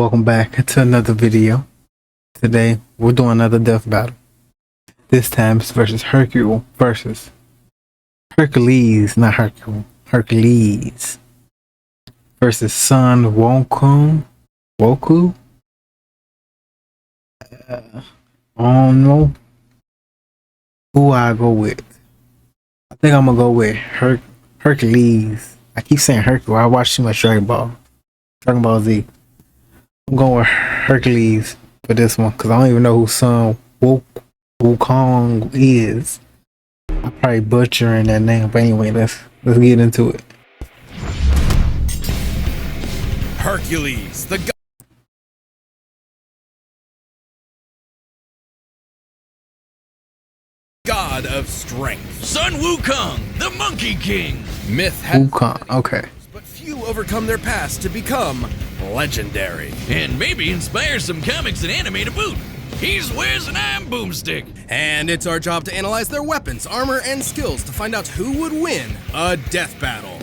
Welcome back to another video. Today we're doing another death battle. This time it's versus Hercules versus Hercules, not Hercule. Hercules versus Sun Wukong. Goku. I don't know who I go with. I think I'm gonna go with Hercules. I keep saying Hercule. I watch too much Dragon Ball Z. I'm going with Hercules for this one because I don't even know who Sun Wukong is. I'm probably butchering that name, but anyway, let's get into it. Hercules, the god of strength. Sun Wukong, the Monkey King. Myth has Wukong, okay. But few overcome their past to become legendary. And maybe inspire some comics and anime to boot. He's Wiz and I'm Boomstick. And it's our job to analyze their weapons, armor, and skills to find out who would win a death battle.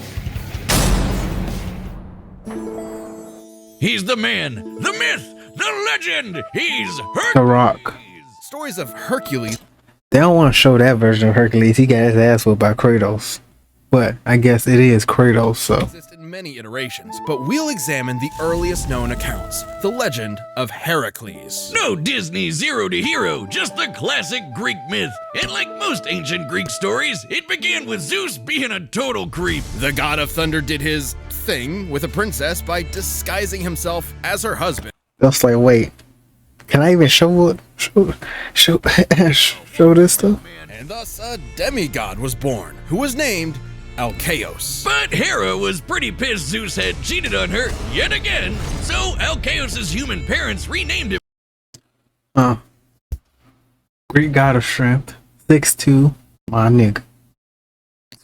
He's the man, the myth, the legend. He's Hercules. The Rock. Stories of Hercules. They don't want to show that version of Hercules. He got his ass whipped by Kratos. But I guess it is Kratos, so. Exist in many iterations, but we'll examine the earliest known accounts, the legend of Heracles. No Disney zero to hero, just the classic Greek myth. And like most ancient Greek stories, it began with Zeus being a total creep. The god of thunder did his thing with a princess by disguising himself as her husband. That's like, wait, can I even show this stuff? And thus a demigod was born, who was named Alcaeus. But Hera was pretty pissed Zeus had cheated on her yet again, so Alcaeus' human parents renamed him. Greek god of strength, 6'2", my nigga.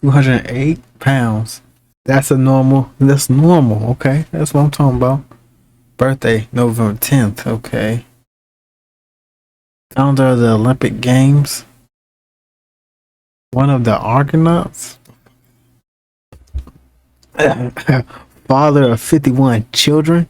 208 pounds. That's normal, okay? That's what I'm talking about. Birthday, November 10th, okay. Founder of the Olympic Games. One of the Argonauts. Father of 51 children.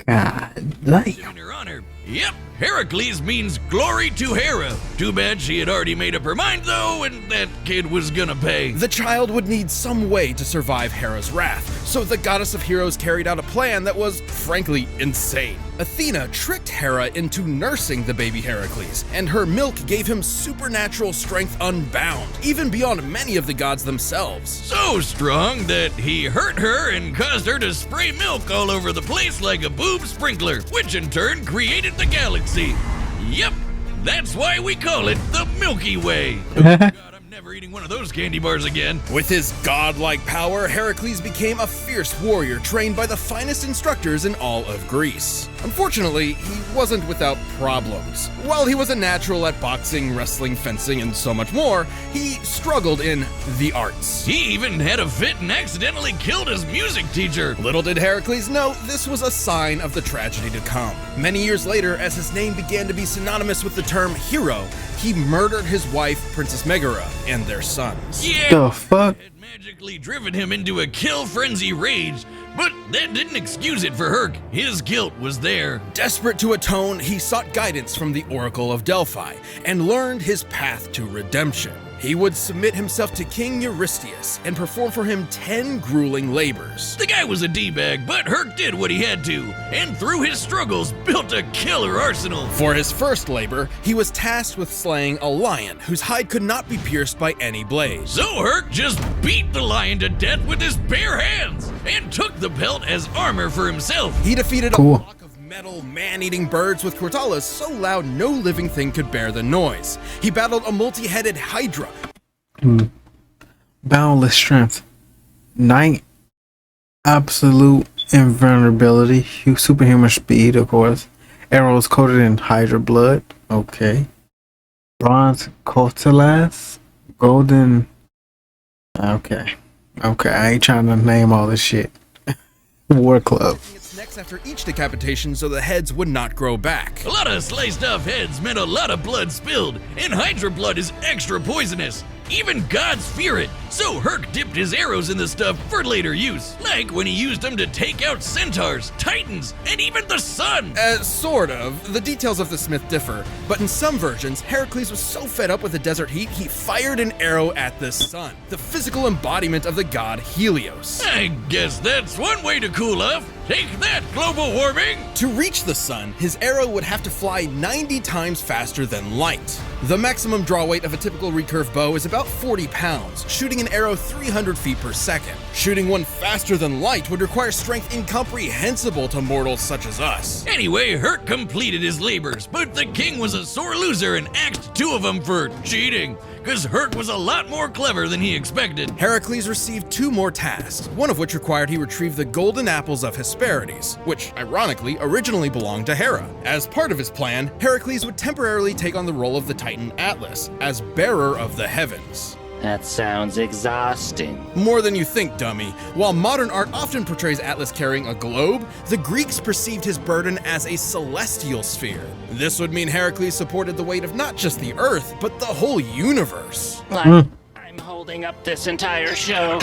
God damn. In her honor. Yep, Heracles means glory to Hera. Too bad she had already made up her mind though, and that kid was gonna pay. The child would need some way to survive Hera's wrath, so the goddess of heroes carried out a plan that was, frankly, insane. Athena tricked Hera into nursing the baby Heracles, and her milk gave him supernatural strength unbound, even beyond many of the gods themselves. So strong that he hurt her and caused her to spray milk all over the place like a boob sprinkler, which in turn created the galaxy. Yep, that's why we call it the Milky Way. Oh God, I'm never eating one of those candy bars again. With his godlike power, Heracles became a fierce warrior trained by the finest instructors in all of Greece. Unfortunately, he wasn't without problems. While he was a natural at boxing, wrestling, fencing, and so much more, he struggled in the arts. He even had a fit and accidentally killed his music teacher. Little did Heracles know this was a sign of the tragedy to come. Many years later, as his name began to be synonymous with the term hero, he murdered his wife, Princess Megara, and their sons. Yeah, The fuck? had magically driven him into a kill frenzy rage, but that didn't excuse it for Herc. His guilt was there. Desperate to atone, he sought guidance from the Oracle of Delphi and learned his path to redemption. He would submit himself to King Eurystheus and perform for him 10 grueling labors. The guy was a D-bag, but Herc did what he had to, and through his struggles built a killer arsenal. For his first labor, he was tasked with slaying a lion whose hide could not be pierced by any blade. So Herc just beat the lion to death with his bare hands and took the pelt as armor for himself. He defeated Cool. a flock of metal man-eating birds with cortalas so loud no living thing could bear the noise. He battled a multi-headed hydra. Boundless strength. Night. Absolute invulnerability. Superhuman speed, of course. Arrows coated in hydra blood. Okay. Bronze cortalas. Golden. Okay. I ain't trying to name all this shit. War Club. Its necks after each decapitation so the heads would not grow back. A lot of sliced off heads meant a lot of blood spilled, and Hydra blood is extra poisonous. Even gods fear it, so Herc dipped his arrows in the stuff for later use, like when he used them to take out centaurs, titans, and even the sun. Sort of. The details of the Smith differ, but in some versions, Heracles was so fed up with the desert heat, he fired an arrow at the sun, the physical embodiment of the god Helios. I guess that's one way to cool off. Take that, global warming! To reach the sun, his arrow would have to fly 90 times faster than light. The maximum draw weight of a typical recurve bow is about 40 pounds, shooting an arrow 300 feet per second. Shooting one faster than light would require strength incomprehensible to mortals such as us. Anyway, Herc completed his labors, but the king was a sore loser and axed 2 of them for cheating, because Herc was a lot more clever than he expected. Heracles received 2 more tasks, one of which required he retrieve the golden apples of Hesperides, which ironically originally belonged to Hera. As part of his plan, Heracles would temporarily take on the role of the Titan Atlas, as bearer of the heavens. That sounds exhausting. More than you think, dummy. While modern art often portrays Atlas carrying a globe, the Greeks perceived his burden as a celestial sphere. This would mean Heracles supported the weight of not just the Earth, but the whole universe. I'm holding up this entire show.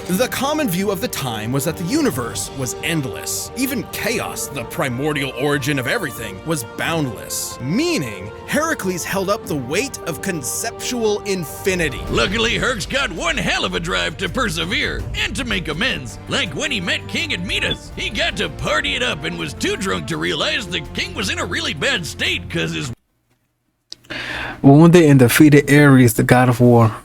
The common view of the time was that the universe was endless. Even chaos, the primordial origin of everything, was boundless. Meaning, Heracles held up the weight of conceptual infinity. Luckily, Herc's got one hell of a drive to persevere and to make amends. Like when he met King Admetus, he got to party it up and was too drunk to realize the king was in a really bad state because his Wounded and defeated Ares, the god of war.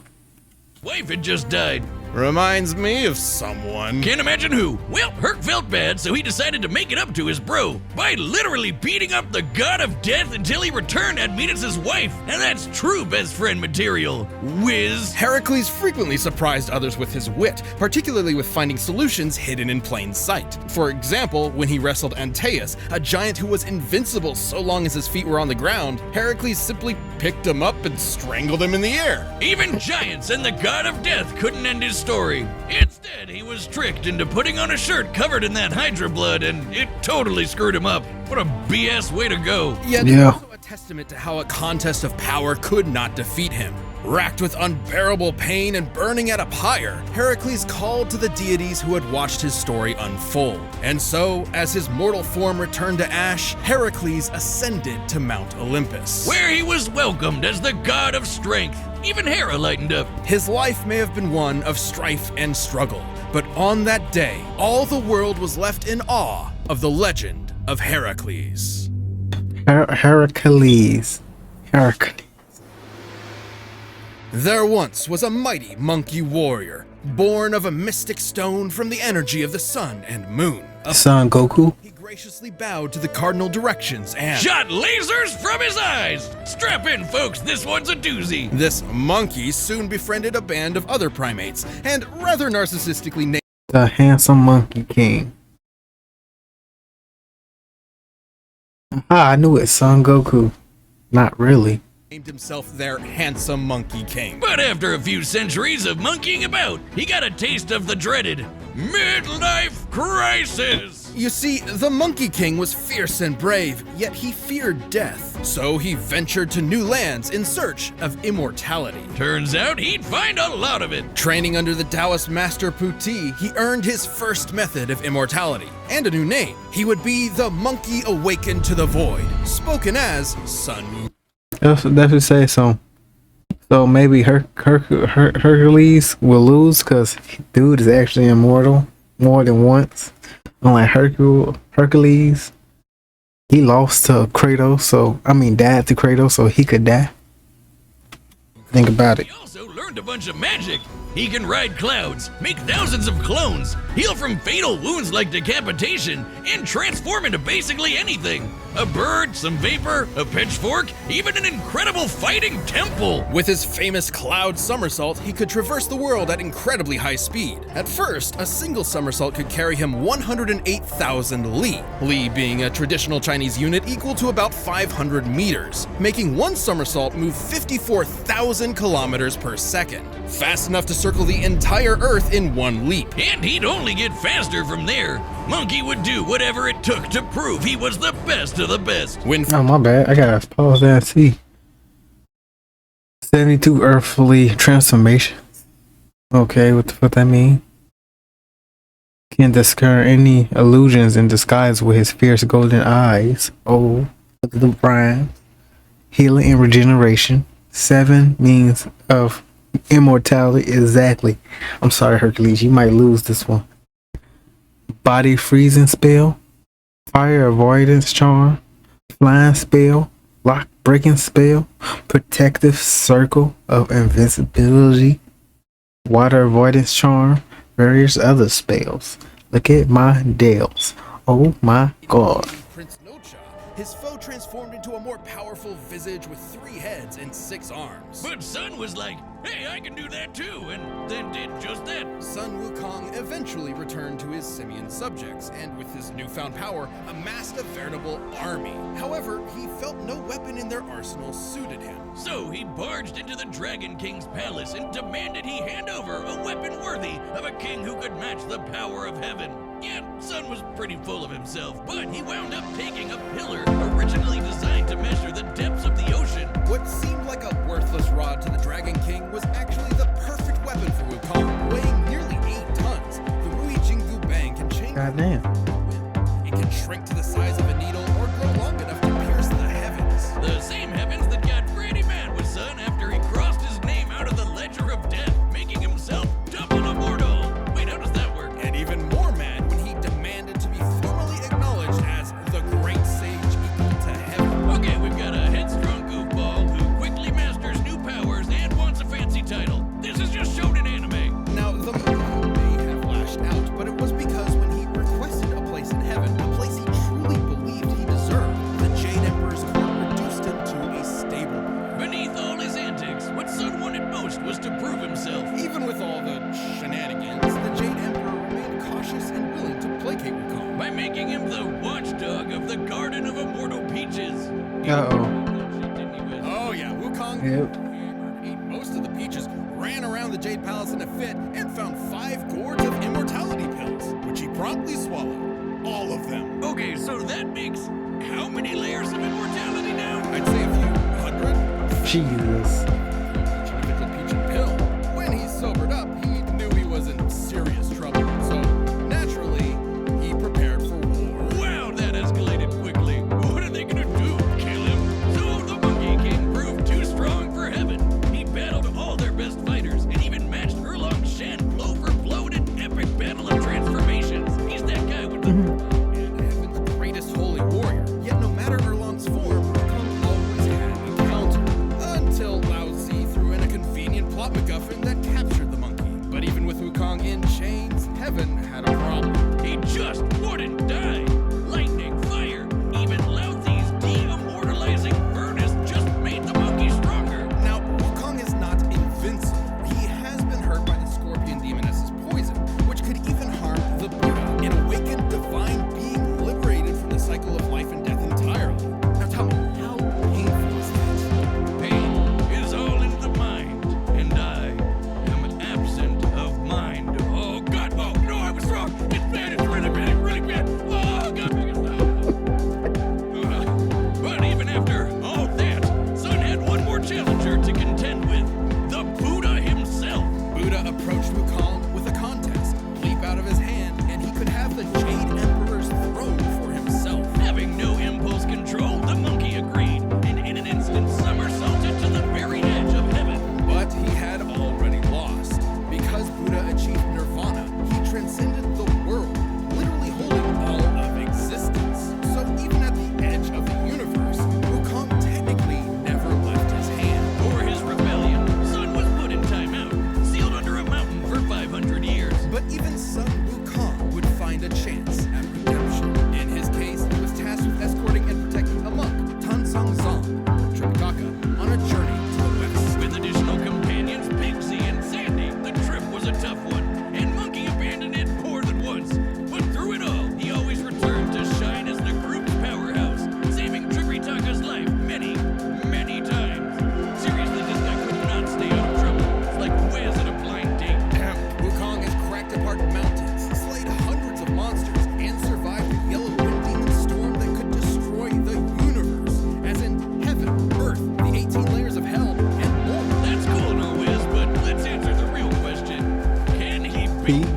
wife had just died. Reminds me of someone. Can't imagine who. Well, Herc felt bad, so he decided to make it up to his bro by literally beating up the god of death until he returned Admetus' wife. And that's true best friend material. Whiz. Heracles frequently surprised others with his wit, particularly with finding solutions hidden in plain sight. For example, when he wrestled Antaeus, a giant who was invincible so long as his feet were on the ground, Heracles simply picked him up and strangled him in the air. Even giants and the god of death couldn't end his story. Instead, he was tricked into putting on a shirt covered in that Hydra blood, and it totally screwed him up. What a BS way to go. Yet Yeah. also a testament to how a contest of power could not defeat him. Racked with unbearable pain and burning at a pyre, Heracles called to the deities who had watched his story unfold. And so, as his mortal form returned to ash, Heracles ascended to Mount Olympus. Where he was welcomed as the god of strength. Even Hera lightened up. His life may have been one of strife and struggle, but on that day, all the world was left in awe of the legend of Heracles. Hercules. There once was a mighty monkey warrior, born of a mystic stone from the energy of the sun and moon. Son Goku. He graciously bowed to the cardinal directions and Shot lasers from his eyes. Strap in, folks. This one's a doozy. this monkey soon befriended a band of other primates and rather narcissistically named The handsome monkey king. I knew it, Son Goku. Not really. himself their handsome monkey king. But after a few centuries of monkeying about, he got a taste of the dreaded midlife crisis. You see, the Monkey King was fierce and brave, yet he feared death. So he ventured to new lands in search of immortality. Turns out he'd find a lot of it. Training under the Taoist master Puti, he earned his first method of immortality and a new name. He would be the Monkey Awakened to the Void, spoken as Sun Wukong. That's what say so. So maybe Hercules will lose because dude is actually immortal more than once. Unlike Hercules, he lost to Kratos, died to Kratos, so he could die. Think about it. He also learned a bunch of magic. He can ride clouds, make thousands of clones, heal from fatal wounds like decapitation, and transform into basically anything. A bird, some vapor, a pitchfork, even an incredible fighting temple. With his famous cloud somersault, he could traverse the world at incredibly high speed. At first, a single somersault could carry him 108,000 li, li being a traditional Chinese unit equal to about 500 meters, making one somersault move 54,000 kilometers per second. Fast enough to circle the entire Earth in one leap. And he'd only get faster from there. Monkey would do whatever it took to prove he was the best of the best. When Oh, my bad. I gotta pause that and see. 72 earthly transformations. Okay, what the fuck that mean? Can discern any illusions in disguise with his fierce golden eyes. Oh, look at the prime. Healing and regeneration. 7 means of immortality. Exactly. I'm sorry, Hercules. You might lose this one. Body freezing spell. Fire avoidance charm. Flying spell. Lock breaking spell. Protective circle of invincibility. Water avoidance charm. Various other spells. Look at my Dales. Oh my god. Prince Nocha, his foe transformed into a more powerful visage with 3 heads and 6 arms. But Sun was like, hey, I can do that too, and then did just that. Sun Wukong eventually returned to his simian subjects, and with his newfound power, amassed a veritable army. However, he felt no weapon in their arsenal suited him. So he barged into the Dragon King's palace and demanded he hand over a weapon worthy of a king who could match the power of heaven. Yeah, Sun was pretty full of himself, but he wound up taking a pillar originally designed to measure the depths of the ocean. What seemed like a worthless rod to the Dragon King was actually the perfect weapon for Wukong. Weighing nearly 8 tons, the Rui Jinggu Bang can change. Goddamn. It can shrink to the size of a needle or grow long enough to pierce the heavens. The same heavens that got pretty mad with Sun after he crossed his name out of the ledger of death, making himself double immortal. Wait, how does that work? And even more mad when he demanded to be formally acknowledged as the great sage equal to heaven. Okay, we've got a headstrong goofball who quickly masters new powers and wants a fancy title. This is just shown in anime. Now, the Moon may have lashed out, but it was because when he requested a place in heaven, a place he truly believed he deserved, the Jade Emperor's court reduced him to a stable boy. Beneath all his antics, what Sun wanted most was to prove himself. Even with all the shenanigans, the Jade Emperor remained cautious and willing to placate Wukong. By making him the watchdog of the Garden of Immortal Peaches. Uh-oh. Oh yeah, Wukong Yep. ate most of the peaches, ran around the Jade Palace in a fit, and found 5 gourds of immortality pills, which he promptly swallowed. All of them. Okay, so that makes how many layers of immortality now? I'd say a few hundred. Jesus. Each individual peach and pill. When he sobered up, he knew he was in serious trouble. So, naturally, he prepared for war. Wow, that escalated quickly. What are they gonna do? Kill him? So the Monkey King proved too strong for heaven. He battled all their best fighters and even matched Erlong Shen blow for blow in an epic battle of transformations. He's that guy with the... And heaven's greatest holy warrior. Yet no matter Erlong's form, Wukong always had a counter. Until Lao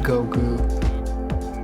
Goku.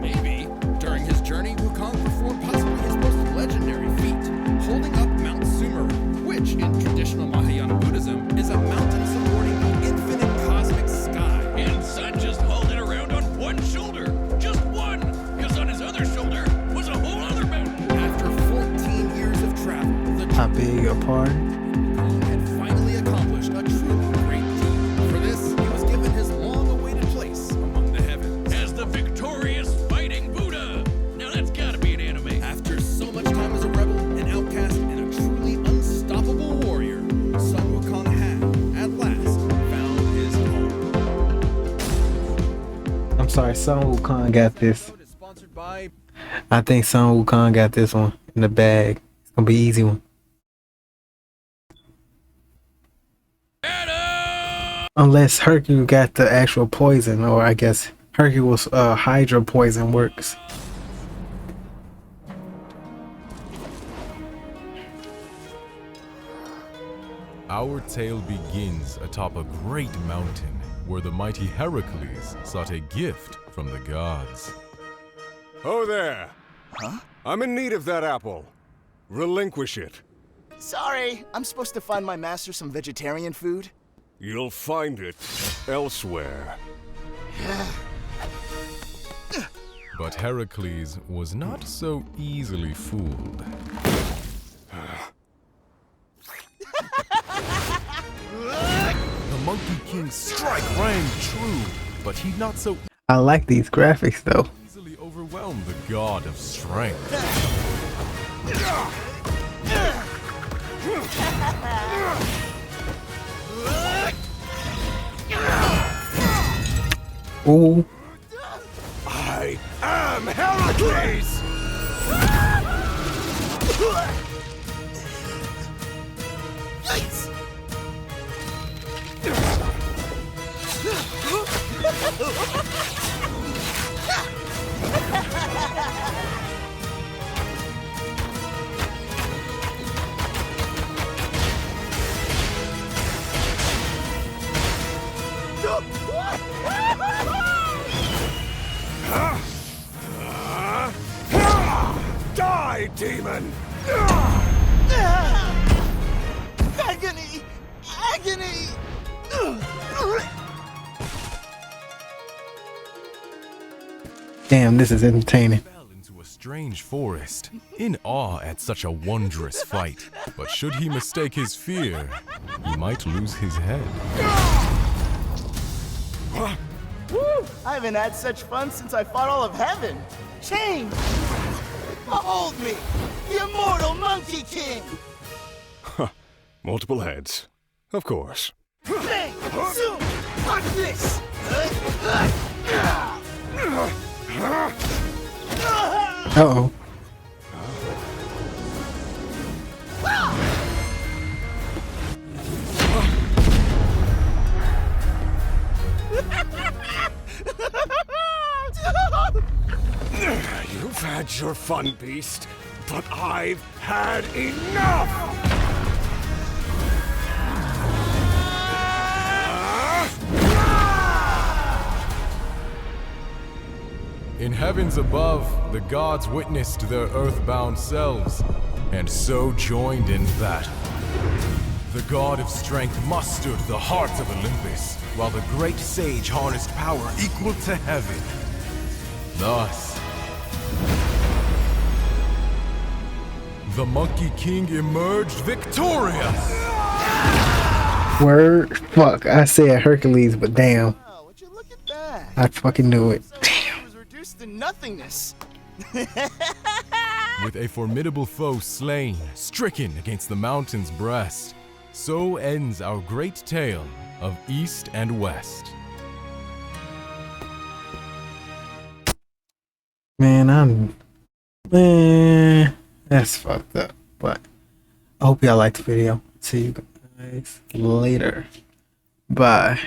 Maybe. During his journey, Wukong performed possibly his most legendary feat, holding up Mount Sumeru, which, in traditional Mahayana Buddhism, is a mountain supporting the infinite cosmic sky. And Sun just hauled it around on one shoulder. Just one, because on his other shoulder was a whole other mountain. After 14 years of travel, the I beg your pardon. Wukong had finally accomplished a truly great deed. For this, he was given his long-awaited place among the heavens. As the victorious fighting Buddha. Now that's gotta be an anime. After so much time as a rebel, an outcast, and a truly unstoppable warrior, Sun Wukong had, at last, found his home. I'm sorry, Sun Wukong got this. Episode is sponsored by I think Sun Wukong got this one in the bag. It's gonna be an easy one. Unless Hercules got the actual poison, or I guess Hercules Hydra poison works. Our tale begins atop a great mountain where the mighty Hercules sought a gift from the gods. Oh there! Huh? I'm in need of that apple. Relinquish it. Sorry, I'm supposed to find my master some vegetarian food. You'll find it elsewhere. But Hercules was not so easily fooled. The Monkey King's strike rang true, but he'd not so I like these graphics though. easily overwhelm the god of strength. Ooh, I am Hercules! Die, demon! Agony! Agony! damn, this is entertaining. Fell into a strange forest, in awe at such a wondrous fight. But should he mistake his fear, he might lose his head. I haven't had such fun since I fought all of heaven. Change! Behold me, the immortal Monkey King! Multiple heads. Of course. Bang! Zoom! Watch this! Uh-oh. You've had your fun, beast, but I've had enough! In heavens above, the gods witnessed their earthbound selves, and so joined in battle. The god of strength mustered the heart of Olympus, while the great sage harnessed power equal to heaven. Thus, the Monkey King emerged victorious! Word. Fuck. I said Hercules, but damn. Oh, would you look at that? I fucking knew it. So he was reduced to nothingness. With a formidable foe slain, stricken against the mountain's breast, so ends our great tale of East and West. Man, that's fucked up. But I hope y'all liked the video. See you guys later. Bye.